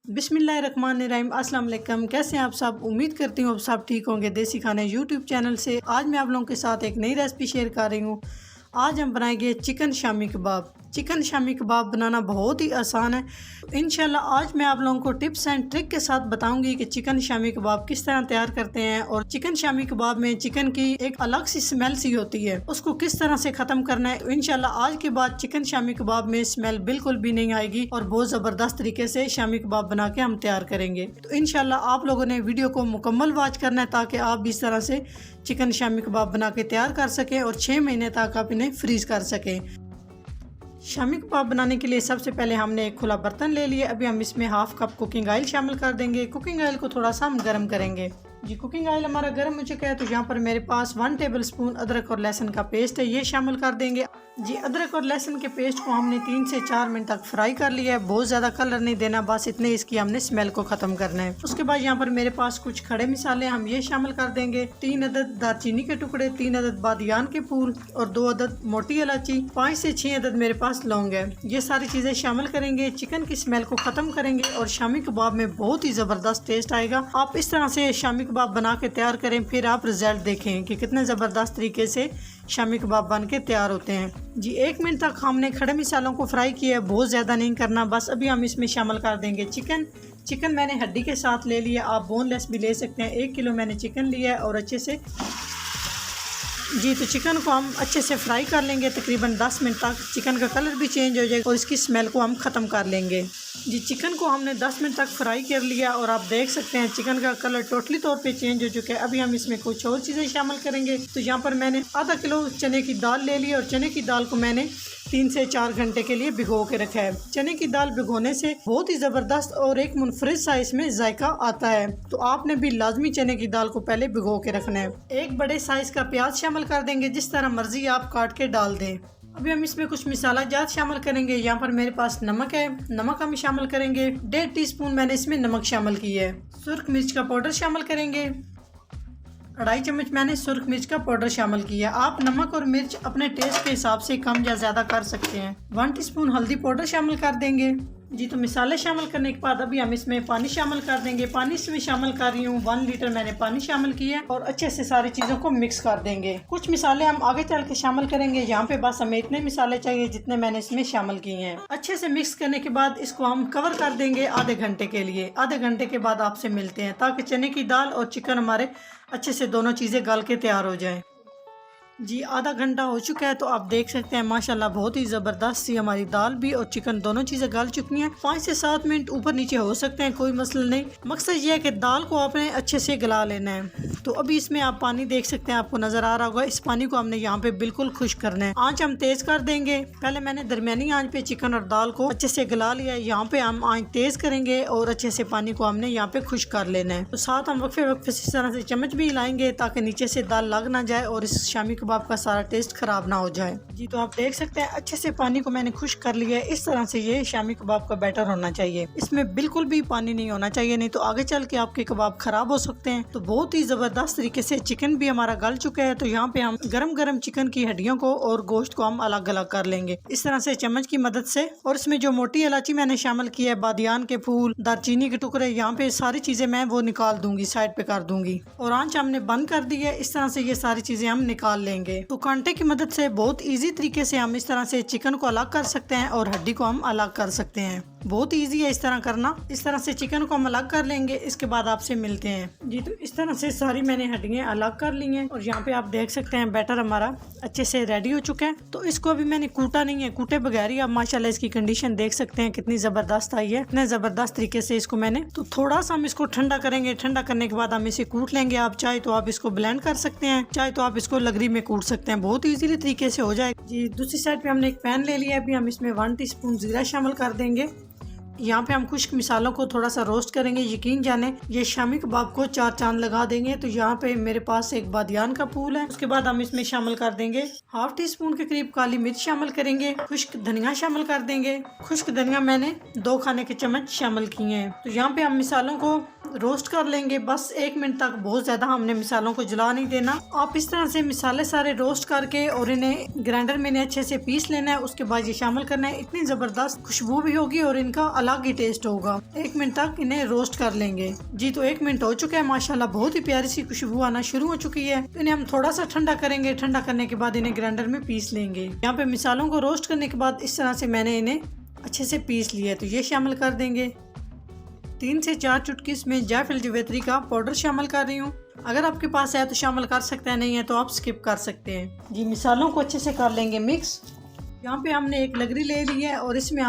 बिस्मिल्लाहिर्रहमानिर्रहीम। अस्सलाम वालेकुम। कैसे हैं आप सब? उम्मीद करती हूँ आप सब ठीक होंगे। देसी खाने यूट्यूब चैनल से आज मैं आप लोगों के साथ एक नई रेसिपी शेयर कर रही हूँ। आज हम बनाएंगे चिकन शामी कबाब। चिकन शामी कबाब बनाना बहुत ही आसान है। इंशाल्लाह आज मैं आप लोगों को टिप्स एंड ट्रिक के साथ बताऊंगी कि चिकन शामी कबाब किस तरह तैयार करते हैं और चिकन शामी कबाब में चिकन की एक अलग सी स्मेल सी होती है, उसको किस तरह से ख़त्म करना है। इंशाल्लाह आज के बाद चिकन शामी कबाब में स्मेल बिल्कुल भी नहीं आएगी और बहुत ज़बरदस्त तरीके से शामी कबाब बना के हम तैयार करेंगे। तो इंशाल्लाह आप लोगों ने वीडियो को मुकम्मल वॉच करना है ताकि आप भी इस तरह से चिकन शामी कबाब बना के तैयार कर सकें और 6 महीने तक आप इन्हें फ्रीज कर सकें। शामी कबाब बनाने के लिए सबसे पहले हमने एक खुला बर्तन ले लिया। अभी हम इसमें हाफ कप कुकिंग ऑयल शामिल कर देंगे। कुकिंग ऑयल को थोड़ा सा हम गर्म करेंगे। जी कुकिंग ऑयल हमारा गर्म हो चुका है तो यहाँ पर मेरे पास 1 टेबलस्पून अदरक और लहसुन का पेस्ट है, ये शामिल कर देंगे। जी अदरक और लहसुन के पेस्ट को हमने 3 से 4 मिनट तक फ्राई कर लिया है। बहुत ज़्यादा कलर नहीं देना, बस इतने इसकी हमने स्मेल को ख़त्म करना है। उसके बाद यहाँ पर मेरे पास कुछ खड़े मसाले हम ये शामिल कर देंगे। 3 अदद दालचीनी के टुकड़े, 3 अदद बादियान के फूल और 2 अदद मोटी इलायची, 5 से 6 अदद मेरे पास लौंग है। ये सारी चीज़ें शामिल करेंगे, चिकन की स्मेल को ख़त्म करेंगे और शामी कबाब में बहुत ही ज़बरदस्त टेस्ट आएगा। आप इस तरह से शामी कबाब बना के तैयार करें, फिर आप रिजल्ट देखें कि कितने ज़बरदस्त तरीके से शामी कबाब बन के तैयार होते हैं। जी 1 मिनट तक हमने खड़े मसालों को फ्राई किया है, बहुत ज़्यादा नहीं करना। बस अभी हम इसमें शामिल कर देंगे चिकन मैंने हड्डी के साथ ले लिया, आप बोनलेस भी ले सकते हैं। 1 किलो मैंने चिकन लिया है और अच्छे से जी तो चिकन को हम अच्छे से फ्राई कर लेंगे। तकरीबन 10 मिनट तक चिकन का कलर भी चेंज हो जाएगा और इसकी स्मेल को हम ख़त्म कर लेंगे। जी चिकन को हमने 10 मिनट तक फ्राई कर लिया और आप देख सकते हैं चिकन का कलर टोटली तौर पे चेंज हो चुका है। अभी हम इसमें कुछ और चीज़ें शामिल करेंगे। तो यहाँ पर मैंने आधा किलो चने की दाल ले ली और चने की दाल को मैंने 3 से 4 घंटे के लिए भिगो के रखा है। चने की दाल भिगोने से बहुत ही ज़बरदस्त और एक मुनफरिद सा इसमें जायका आता है, तो आपने भी लाजमी चने की दाल को पहले भिगो के रखना है। एक बड़े साइज का प्याज शामिल कर देंगे, जिस तरह मर्जी आप काट के डाल दें। अभी हम इसमें कुछ मसाला जात शामिल करेंगे। यहाँ पर मेरे पास नमक है, नमक हम शामिल करेंगे। 1.5 टीस्पून मैंने इसमें नमक शामिल किया है। सुर्ख मिर्च का पाउडर शामिल करेंगे। 2.5 चम्मच मैंने सुर्ख मिर्च का पाउडर शामिल किया। आप नमक और मिर्च अपने टेस्ट के हिसाब से कम या ज़्यादा कर सकते हैं। 1 टीस्पून हल्दी पाउडर शामिल कर देंगे। जी तो मसाले शामिल करने के बाद अभी हम इसमें पानी शामिल कर देंगे। पानी इसमें शामिल कर रही हूँ 1 लीटर मैंने पानी शामिल किया और अच्छे से सारी चीज़ों को मिक्स कर देंगे। कुछ मसाले हम आगे चल के शामिल करेंगे, यहाँ पे बस हमें इतने मसाले चाहिए जितने मैंने इसमें शामिल किए हैं। अच्छे से मिक्स करने के बाद इसको हम कवर कर देंगे आधे घंटे के लिए। आधे घंटे के बाद आपसे मिलते हैं ताकि चने की दाल और चिकन हमारे अच्छे से दोनों चीज़ें गल के तैयार हो जाएं। जी आधा घंटा हो चुका है तो आप देख सकते हैं माशाल्लाह बहुत ही ज़बरदस्त सी हमारी दाल भी और चिकन दोनों चीज़ें गल चुकी हैं। 5 से 7 मिनट ऊपर नीचे हो सकते हैं, कोई मसला नहीं। मकसद ये है कि दाल को आपने अच्छे से गला लेना है। तो अभी इसमें आप पानी देख सकते हैं, आपको नज़र आ रहा होगा। इस पानी को हमने यहाँ पे बिल्कुल खुश करना है। आँच हम तेज़ कर देंगे। पहले मैंने दरमियानी आँच पे चिकन और दाल को अच्छे से गला लिया है। यहाँ पे हम आँच तेज़ करेंगे और अच्छे से पानी को हमने यहाँ पे खुश कर लेना है। तो साथ हम वक्फे वक्फे से इस तरह से चम्मच भी हिलाएंगे ताकि नीचे से दाल लग ना जाए और इस शामी कबाब का सारा टेस्ट खराब ना हो जाए। जी तो आप देख सकते हैं अच्छे से पानी को मैंने खुश कर लिया है। इस तरह से ये शामी कबाब का बैटर होना चाहिए, इसमें बिल्कुल भी पानी नहीं होना चाहिए, नहीं तो आगे चल के आपके कबाब खराब हो सकते हैं। तो बहुत ही जबरदस्त तरीके से चिकन भी हमारा गल चुका है। तो यहाँ पे हम गरम गरम चिकन की हड्डियों को और गोश्त को हम अलग अलग कर लेंगे इस तरह से चम्मच की मदद से। और इसमें जो मोटी इलायची मैंने शामिल किया है, बादियान के फूल, दालचीनी के टुकड़े, यहाँ पे सारी चीजें मैं वो निकाल दूंगी, साइड पे कर दूंगी। और आंच हमने बंद कर दी है। इस तरह से ये सारी चीजें हम निकाल लेंगे। तो कांटे की मदद से बहुत इजी तरीके से हम इस तरह से चिकन को अलग कर सकते हैं और हड्डी को हम अलग कर सकते हैं। बहुत इजी है इस तरह करना। इस तरह से चिकन को हम अलग कर लेंगे, इसके बाद आपसे मिलते हैं। जी तो इस तरह से सारी मैंने हड्डियाँ अलग कर ली हैं और यहाँ पे आप देख सकते हैं बैटर हमारा अच्छे से रेडी हो चुका है। तो इसको अभी मैंने कूटा नहीं है, कूटे बगैर ही आप माशाल्लाह इसकी कंडीशन देख सकते हैं कितनी ज़बरदस्त आई है। इतने ज़बरदस्त तरीके से इसको मैंने तो थोड़ा सा हम इसको ठंडा करेंगे। ठंडा करने के बाद हम इसे कूट लेंगे। आप चाहे तो आप इसको ब्लेंड कर सकते हैं, चाहे तो आप इसको लगरी में कूट सकते हैं, बहुत ईजीली तरीके से हो जाएगा। जी दूसरी साइड पे हमने एक पैन ले लिया है। अभी हम इसमें 1 टीस्पून जीरा शामिल कर देंगे। यहाँ पे हम खुश्क मसालों को थोड़ा सा रोस्ट करेंगे। यकीन जाने ये शामी कबाब को 4 चांद लगा देंगे। तो यहाँ पे मेरे पास एक बादियान का फूल है। उसके बाद हम इसमें शामिल कर देंगे 1/2 टीस्पून के करीब काली मिर्च शामिल करेंगे। खुश्क धनिया शामिल कर देंगे। खुश्क धनिया मैंने 2 खाने के चम्मच शामिल किए हैं। तो यहाँ पे हम मसालों को रोस्ट कर लेंगे बस 1 मिनट तक। बहुत ज़्यादा हमने मिसालों को जला नहीं देना। आप इस तरह से मिसाले सारे रोस्ट करके और इन्हें ग्राइंडर में अच्छे से पीस लेना है। उसके बाद ये शामिल करना है। इतनी ज़बरदस्त खुशबू भी होगी और इनका अलग ही टेस्ट होगा। 1 मिनट तक इन्हें रोस्ट कर लेंगे। जी तो 1 मिनट हो चुका है। माशाल्लाह बहुत ही प्यारी सी खुशबू आना शुरू हो चुकी है। इन्हें हम थोड़ा सा ठंडा करेंगे। ठंडा करने के बाद इन्हें ग्राइंडर में पीस लेंगे। यहाँ पे मिसालों को रोस्ट करने के बाद इस तरह से मैंने इन्हें अच्छे से पीस लिया है। तो ये शामिल कर देंगे। 3 से 4 चुटकी इसमें जायफल जवैत्री का पाउडर शामिल कर रही हूँ। अगर आपके पास है तो शामिल कर सकते हैं, नहीं है तो आप स्किप कर सकते हैं। जी मिसालों को अच्छे से कर लेंगे मिक्स। यहाँ पे हमने एक लगरी ले ली है और इसमें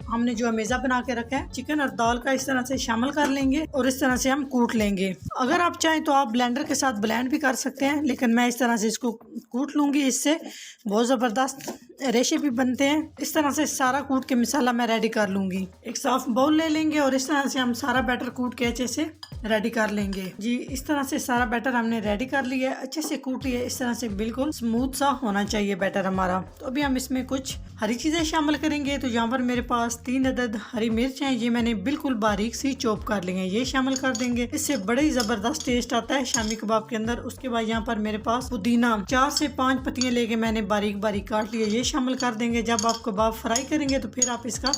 हमने जो अमेज़ा बना के रखा है चिकन और दाल का इस तरह से शामिल कर लेंगे और इस तरह से हम कूट लेंगे। अगर आप चाहें तो आप ब्लेंडर के साथ ब्लेंड भी कर सकते हैं, लेकिन मैं इस तरह से इसको कूट लूँगी। इससे बहुत ज़बरदस्त रेशे भी बनते हैं। इस तरह से सारा कूट के मसाला मैं रेडी कर लूँगी। एक साफ बाउल ले लेंगे और इस तरह से हम सारा बैटर कूट के अच्छे से रेडी कर लेंगे। जी इस तरह से सारा बैटर हमने रेडी कर लिया है। अच्छे से कूट लिया। इस तरह से बिल्कुल स्मूथ सा होना चाहिए बैटर हमारा। तो अभी हम इसमें कुछ हरी चीज़ें शामिल करेंगे। तो यहाँ पर मेरे पास 3 अदद हरी मिर्च हैं। ये मैंने बिल्कुल बारीक सी चॉप कर ली है। ये शामिल कर देंगे। इससे बड़ा ही ज़बरदस्त टेस्ट आता है शामी कबाब के अंदर। उसके बाद यहाँ पर मेरे पास पुदीना 4 से 5 पत्तियाँ लेके मैंने बारीक बारीक काट लिए। ये शामिल कर देंगे। जब आप कबाब फ्राई करेंगे तो फिर आप इसका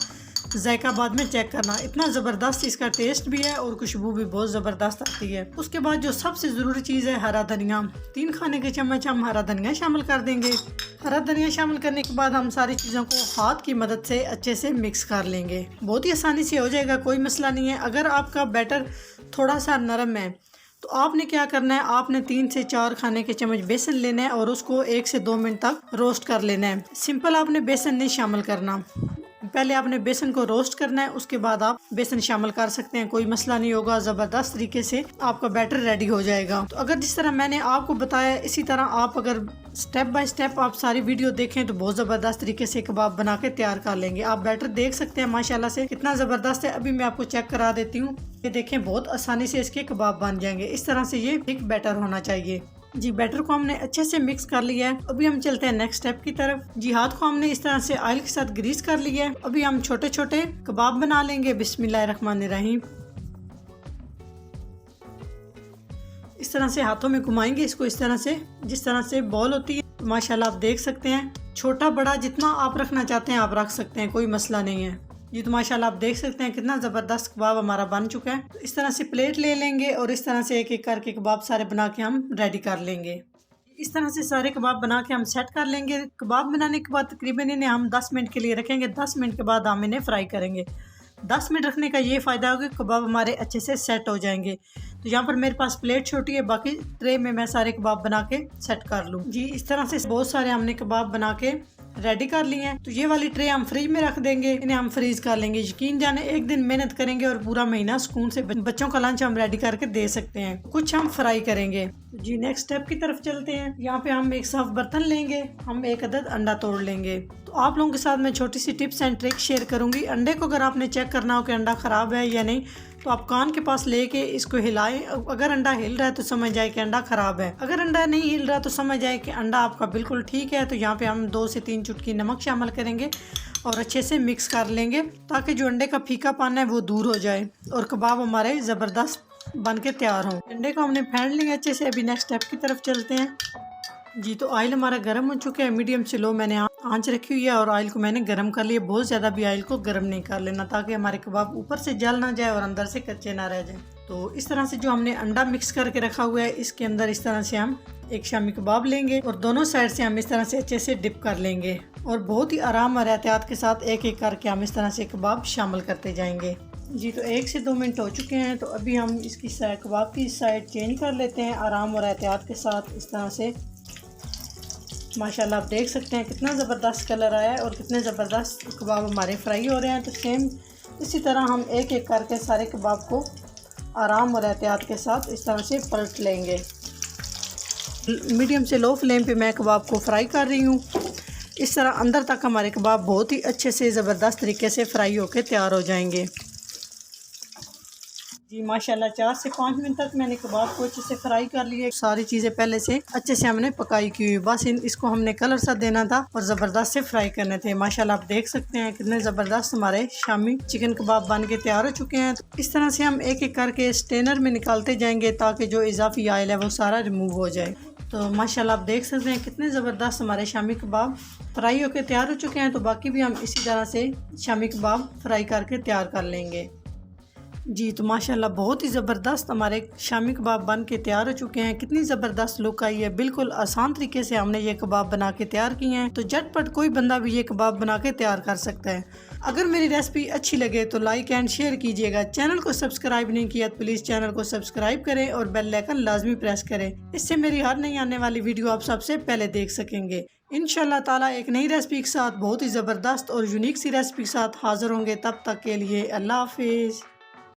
जायका बाद में चेक करना। इतना ज़बरदस्त इसका टेस्ट भी है और खुशबू भी बहुत ज़बरदस्त आती है। उसके बाद जो सबसे ज़रूरी चीज़ है हरा धनिया। 3 खाने के चम्मच हम हरा धनिया शामिल कर देंगे। हरा धनिया शामिल करने के बाद हम सारी चीज़ों को हाथ की मदद से अच्छे से मिक्स कर लेंगे। बहुत ही आसानी से हो जाएगा, कोई मसला नहीं है। अगर आपका बैटर थोड़ा सा नरम है तो आपने क्या करना है, आपने 3 से 4 खाने के चम्मच बेसन लेना है और उसको 1 से 2 मिनट तक रोस्ट कर लेना है। सिंपल आपने बेसन नहीं शामिल करना। पहले आपने बेसन को रोस्ट करना है, उसके बाद आप बेसन शामिल कर सकते हैं, कोई मसला नहीं होगा। ज़बरदस्त तरीके से आपका बैटर रेडी हो जाएगा। तो अगर जिस तरह मैंने आपको बताया इसी तरह आप अगर स्टेप बाय स्टेप आप सारी वीडियो देखें तो बहुत ज़बरदस्त तरीके से कबाब बना के तैयार कर लेंगे। आप बैटर देख सकते हैं माशाल्लाह से कितना ज़बरदस्त है। अभी मैं आपको चेक करा देती हूँ। ये देखें बहुत आसानी से इसके कबाब बन जाएंगे। इस तरह से ये थिक बैटर होना चाहिए। जी बैटर को हमने अच्छे से मिक्स कर लिया है। अभी हम चलते हैं नेक्स्ट स्टेप की तरफ। जी हाथ को हमने इस तरह से ऑयल के साथ ग्रीस कर लिया है। अभी हम छोटे छोटे कबाब बना लेंगे। बिस्मिल्लाहिर्रहमानिर्रहीम। इस तरह से हाथों में घुमाएंगे इसको, इस तरह से जिस तरह से बॉल होती है। माशाल्लाह आप देख सकते हैं, छोटा बड़ा जितना आप रखना चाहते हैं आप रख सकते हैं, कोई मसला नहीं है। जी तो माशाल्लाह आप देख सकते हैं कितना ज़बरदस्त कबाब हमारा बन चुका है। तो इस तरह से प्लेट ले लेंगे और इस तरह से एक एक करके कबाब सारे बना के हम रेडी कर लेंगे। इस तरह से सारे कबाब बना के हम सेट कर लेंगे। कबाब बनाने के बाद तकरीबन इन्हें हम 10 मिनट के लिए रखेंगे। 10 मिनट के बाद हम इन्हें फ्राई करेंगे। 10 मिनट रखने का ये फ़ायदा होगा कि कबाब हमारे अच्छे से सेट हो जाएंगे। तो यहाँ पर मेरे पास प्लेट छोटी है, बाकी ट्रे में मैं सारे कबाब बना के सेट कर लूँ। जी इस तरह से बहुत सारे हमने कबाब बना के रेडी कर लिए हैं। तो ये वाली ट्रे हम फ्रिज में रख देंगे। इन्हें हम फ्रीज कर लेंगे। यकीन जाने एक दिन मेहनत करेंगे और पूरा महीना सुकून से बच्चों का लंच हम रेडी करके दे सकते हैं। कुछ हम फ्राई करेंगे। जी नेक्स्ट स्टेप की तरफ चलते हैं। यहाँ पे हम एक साफ बर्तन लेंगे। हम 1 अदद अंडा तोड़ लेंगे। तो आप लोगों के साथ मैं छोटी सी टिप्स एंड ट्रिक शेयर करूंगी। अंडे को अगर आपने चेक करना हो कि अंडा ख़राब है या नहीं तो आप कान के पास लेके इसको हिलाएं। अगर अंडा हिल रहा है तो समझ जाए कि अंडा ख़राब है। अगर अंडा नहीं हिल रहा तो समझ जाए कि अंडा आपका बिल्कुल ठीक है। तो यहाँ पे हम 2 से 3 चुटकी नमक शामिल करेंगे और अच्छे से मिक्स कर लेंगे ताकि जो अंडे का फीकापन है वो दूर हो जाए और कबाब हमारे ज़बरदस्त बन के तैयार हों। अंडे को हमने फेंट लिया अच्छे से। अभी नेक्स्ट स्टेप की तरफ चलते हैं। जी तो ऑयल हमारा गर्म हो चुका है। मीडियम से लो मैंने आंच रखी हुई है और ऑयल को मैंने गर्म कर लिया। बहुत ज़्यादा भी ऑयल को गर्म नहीं कर लेना ताकि हमारे कबाब ऊपर से जल ना जाए और अंदर से कच्चे ना रह जाए। तो इस तरह से जो हमने अंडा मिक्स करके रखा हुआ है इसके अंदर इस तरह से हम एक शामी कबाब लेंगे और दोनों साइड से हम इस तरह से अच्छे से डिप कर लेंगे और बहुत ही आराम और एहतियात के साथ एक एक करके हम इस तरह से कबाब शामिल करते जाएंगे। जी तो 1 से 2 मिनट हो चुके हैं। तो अभी हम इसकी कबाब की साइड चेंज कर लेते हैं आराम और एहतियात के साथ। इस तरह से माशाल्लाह आप देख सकते हैं कितना ज़बरदस्त कलर आया है और कितने ज़बरदस्त कबाब हमारे फ्राई हो रहे हैं। तो सेम इसी तरह हम एक एक करके सारे कबाब को आराम और एहतियात के साथ इस तरह से पलट लेंगे। मीडियम से लो फ्लेम पे मैं कबाब को फ्राई कर रही हूँ। इस तरह अंदर तक हमारे कबाब बहुत ही अच्छे से ज़बरदस्त तरीके से फ्राई होकर तैयार हो जाएंगे। जी माशाल्लाह 4 से 5 मिनट तक मैंने कबाब को अच्छे से फ्राई कर लिए। सारी चीज़ें पहले से अच्छे से हमने पकाई की हुई, बस इसको हमने कलर सा देना था और ज़बरदस्त से फ्राई करने थे। माशाल्लाह आप देख सकते हैं कितने ज़बरदस्त हमारे शामी चिकन कबाब बन के तैयार हो चुके हैं। तो इस तरह से हम एक एक करके स्ट्रेनर में निकालते जाएंगे ताकि जो इजाफी ऑयल है वो सारा रिमूव हो जाए। तो माशाल्लाह आप देख सकते हैं कितने ज़बरदस्त हमारे शामी कबाब फ्राई होकर तैयार हो चुके हैं। तो बाकी भी हम इसी तरह से शामी कबाब फ्राई करके तैयार कर लेंगे। जी तो माशाल्लाह बहुत ही ज़बरदस्त हमारे शामी कबाब बन के तैयार हो चुके हैं। कितनी ज़बरदस्त लुक आई है। बिल्कुल आसान तरीके से हमने ये कबाब बना के तैयार किए हैं। तो झटपट कोई बंदा भी ये कबाब बना के तैयार कर सकता है। अगर मेरी रेसिपी अच्छी लगे तो लाइक एंड शेयर कीजिएगा। चैनल को सब्सक्राइब नहीं किया तो प्लीज़ चैनल को सब्सक्राइब करें और बेल आइकन लाजमी प्रेस करें। इससे मेरी हर नई आने वाली वीडियो आप सबसे पहले देख सकेंगे। इंशाल्लाह ताला एक नई रेसिपी के साथ, बहुत ही ज़बरदस्त और यूनिक सी रेसिपी के साथ हाज़िर होंगे। तब तक के लिए अल्लाह हाफिज़।